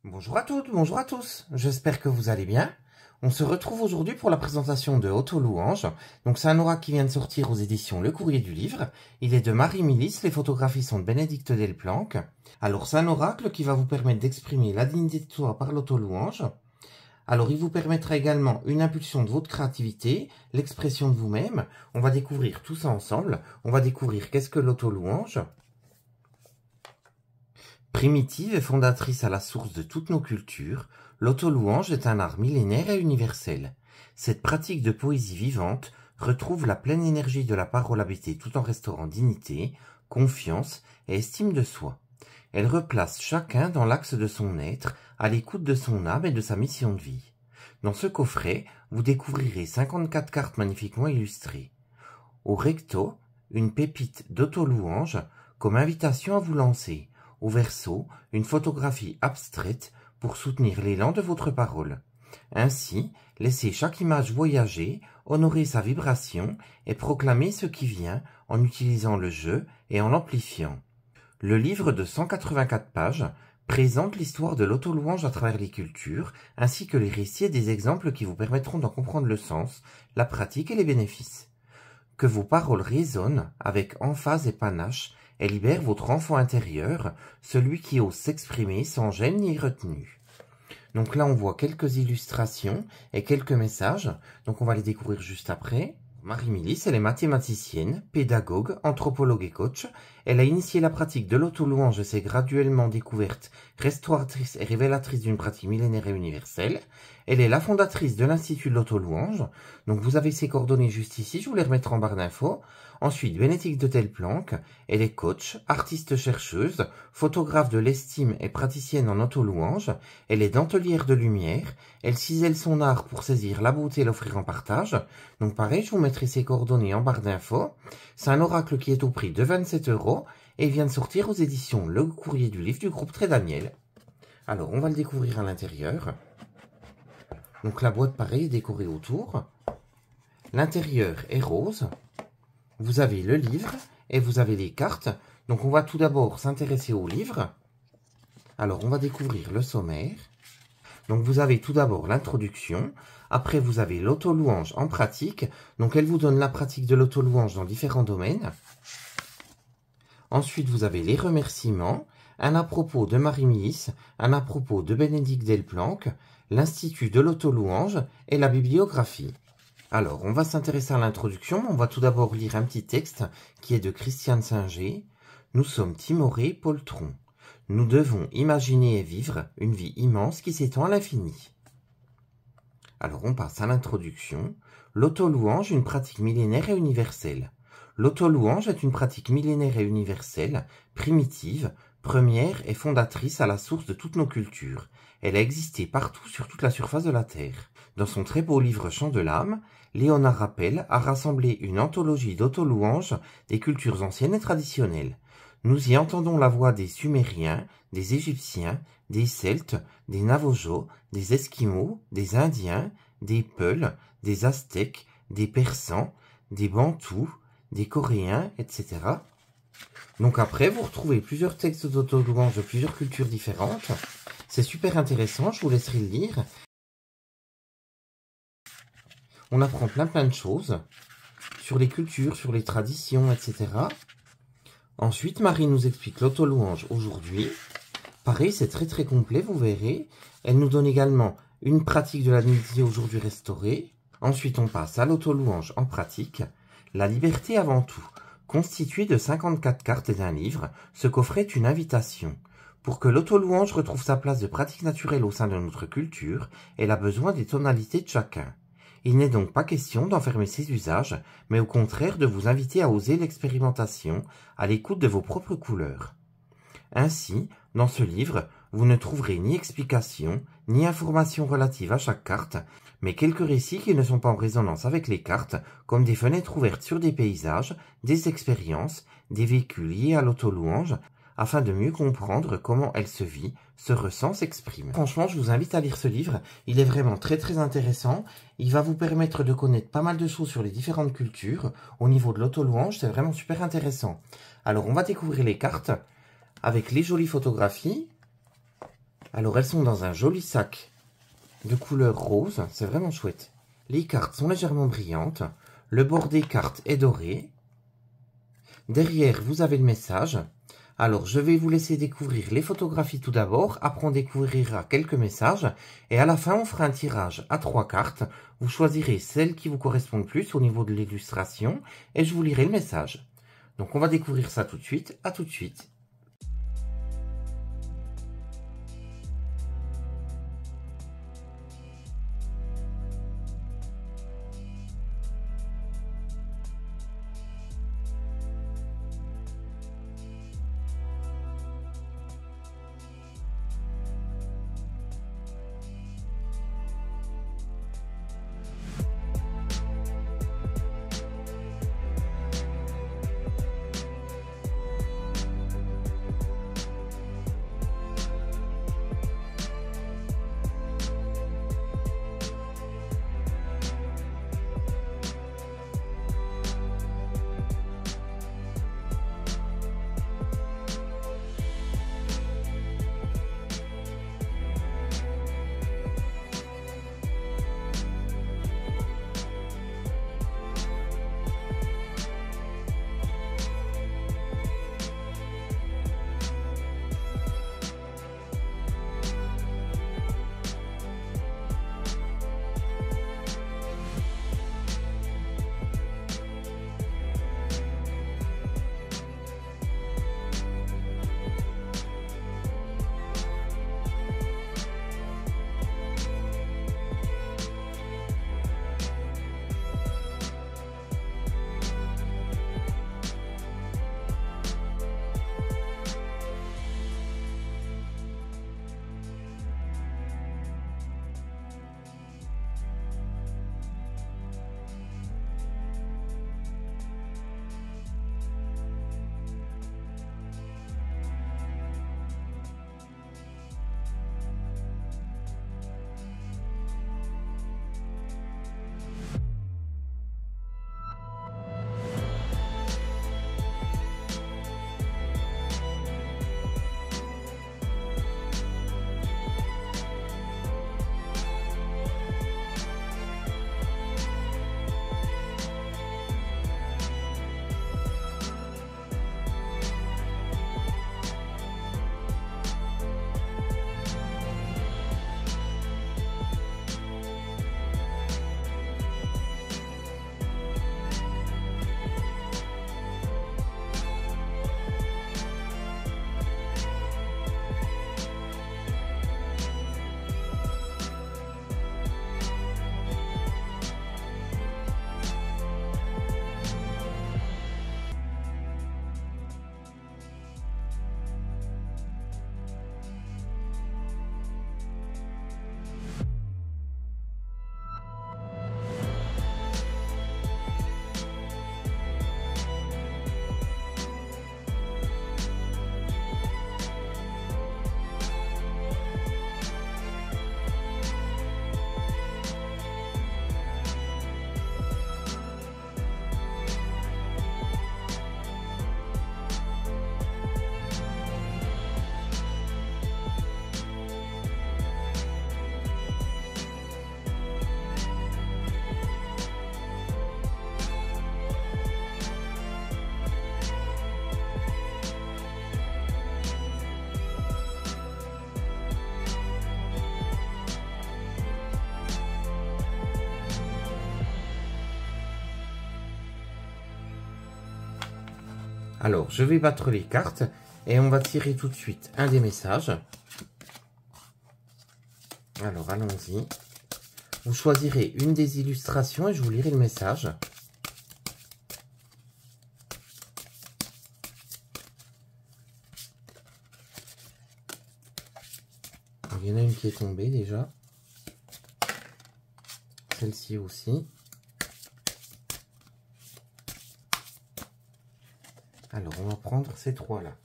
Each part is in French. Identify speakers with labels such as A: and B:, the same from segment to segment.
A: Bonjour à toutes, bonjour à tous, j'espère que vous allez bien. On se retrouve aujourd'hui pour la présentation de Auto-Louange. Donc c'est un oracle qui vient de sortir aux éditions Le Courrier du Livre. Il est de Marie Milice, les photographies sont de Bénédicte Delplanque. Alors c'est un oracle qui va vous permettre d'exprimer la dignité de soi par l'auto-louange. Alors il vous permettra également une impulsion de votre créativité, l'expression de vous-même. On va découvrir tout ça ensemble. On va découvrir qu'est-ce que l'auto-louange. Primitive et fondatrice à la source de toutes nos cultures, l'auto-louange est un art millénaire et universel. Cette pratique de poésie vivante retrouve la pleine énergie de la parole habitée tout en restaurant dignité, confiance et estime de soi. Elle replace chacun dans l'axe de son être, à l'écoute de son âme et de sa mission de vie. Dans ce coffret, vous découvrirez 54 cartes magnifiquement illustrées. Au recto, une pépite d'auto-louange comme invitation à vous lancer. Au verso, une photographie abstraite pour soutenir l'élan de votre parole. Ainsi, laissez chaque image voyager, honorer sa vibration et proclamer ce qui vient en utilisant le jeu et en l'amplifiant. Le livre de 184 pages présente l'histoire de l'auto-louange à travers les cultures, ainsi que les récits et des exemples qui vous permettront d'en comprendre le sens, la pratique et les bénéfices. Que vos paroles résonnent avec emphase et panache et libèrent votre enfant intérieur, celui qui ose s'exprimer sans gêne ni retenue. Donc là, on voit quelques illustrations et quelques messages. Donc on va les découvrir juste après. Marie Milice, elle est mathématicienne, pédagogue, anthropologue et coach. Elle a initié la pratique de l'auto-louange et s'est graduellement découverte restauratrice et révélatrice d'une pratique millénaire et universelle. Elle est la fondatrice de l'Institut de l'auto-louange. Donc vous avez ses coordonnées juste ici, je vous les remettrai en barre d'infos. Ensuite, Bénédicte Delplanque, elle est coach, artiste chercheuse, photographe de l'estime et praticienne en auto-louange. Elle est dentelière de lumière. Elle cisèle son art pour saisir la beauté et l'offrir en partage. Donc pareil, je vous mettrai ses coordonnées en barre d'infos. C'est un oracle qui est au prix de 27 € et il vient de sortir aux éditions Le Courrier du Livre du groupe Très Daniel. Alors, on va le découvrir à l'intérieur. Donc la boîte, pareil, est décorée autour. L'intérieur est rose. Vous avez le livre et vous avez les cartes. Donc on va tout d'abord s'intéresser au livre. Alors, on va découvrir le sommaire. Donc vous avez tout d'abord l'introduction, après vous avez l'auto-louange en pratique, donc elle vous donne la pratique de l'auto-louange dans différents domaines. Ensuite vous avez les remerciements, un à propos de Marie Milice, un à propos de Bénédicte Delplanque, l'Institut de l'auto-louange et la bibliographie. Alors on va s'intéresser à l'introduction, on va tout d'abord lire un petit texte qui est de Christiane Singer. Nous sommes timorés, poltrons. Nous devons imaginer et vivre une vie immense qui s'étend à l'infini. Alors on passe à l'introduction. L'auto-louange, une pratique millénaire et universelle. L'auto-louange est une pratique millénaire et universelle, primitive, première et fondatrice à la source de toutes nos cultures. Elle a existé partout sur toute la surface de la Terre. Dans son très beau livre Chant de l'âme, Léonard Rappel a rassemblé une anthologie d'auto-louanges des cultures anciennes et traditionnelles. Nous y entendons la voix des Sumériens, des Égyptiens, des Celtes, des Navajos, des Esquimaux, des Indiens, des Peuls, des Aztèques, des Persans, des Bantous, des Coréens, etc. Donc après, vous retrouvez plusieurs textes d'auto-louanges de plusieurs cultures différentes. C'est super intéressant, je vous laisserai le lire. On apprend plein de choses sur les cultures, sur les traditions, etc. Ensuite, Marie nous explique l'auto-louange aujourd'hui. Pareil, c'est très complet, vous verrez. Elle nous donne également une pratique de la dignité aujourd'hui restaurée. Ensuite, on passe à l'auto-louange en pratique. La liberté avant tout. Constitué de 54 cartes et d'un livre, ce coffret est une invitation. Pour que l'auto-louange retrouve sa place de pratique naturelle au sein de notre culture, elle a besoin des tonalités de chacun. Il n'est donc pas question d'enfermer ses usages, mais au contraire de vous inviter à oser l'expérimentation, à l'écoute de vos propres couleurs. Ainsi, dans ce livre, vous ne trouverez ni explications, ni informations relatives à chaque carte, mais quelques récits qui ne sont pas en résonance avec les cartes, comme des fenêtres ouvertes sur des paysages, des expériences, des vécus liés à l'auto-louange, afin de mieux comprendre comment elle se vit, se ressent, s'exprime. Franchement, je vous invite à lire ce livre, il est vraiment très intéressant, il va vous permettre de connaître pas mal de choses sur les différentes cultures, au niveau de l'auto-louange, c'est vraiment super intéressant. Alors on va découvrir les cartes, avec les jolies photographies. Alors, elles sont dans un joli sac de couleur rose, c'est vraiment chouette. Les cartes sont légèrement brillantes, le bord des cartes est doré. Derrière, vous avez le message. Alors, je vais vous laisser découvrir les photographies tout d'abord, après on découvrira quelques messages, et à la fin, on fera un tirage à 3 cartes. Vous choisirez celle qui vous correspond le plus au niveau de l'illustration, et je vous lirai le message. Donc, on va découvrir ça tout de suite. À tout de suite. Alors, je vais battre les cartes et on va tirer tout de suite un des messages. Alors, allons-y. Vous choisirez une des illustrations et je vous lirai le message. Alors, il y en a une qui est tombée déjà. Celle-ci aussi. Alors, on va prendre ces trois-là.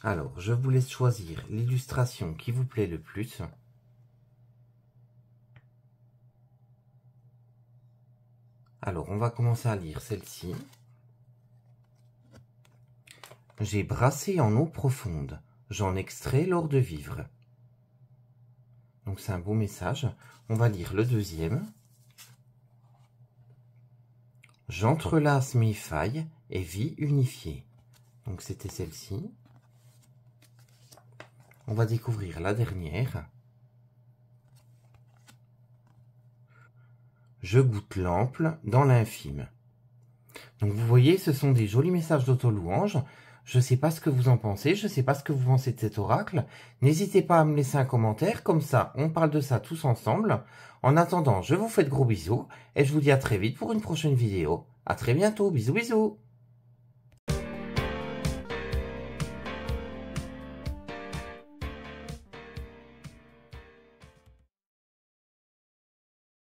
A: Alors, je vous laisse choisir l'illustration qui vous plaît le plus. Alors, on va commencer à lire celle-ci. J'ai brassé en eau profonde. J'en extrais l'or de vivre. Donc c'est un beau message. On va lire le deuxième. J'entrelace mes failles et vie unifiée. Donc c'était celle-ci. On va découvrir la dernière. Je goûte l'ample dans l'infime. Donc vous voyez, ce sont des jolis messages d'auto-louange. Je ne sais pas ce que vous en pensez, je ne sais pas ce que vous pensez de cet oracle. N'hésitez pas à me laisser un commentaire, comme ça on parle de ça tous ensemble. En attendant, je vous fais de gros bisous et je vous dis à très vite pour une prochaine vidéo. À très bientôt, bisous bisous.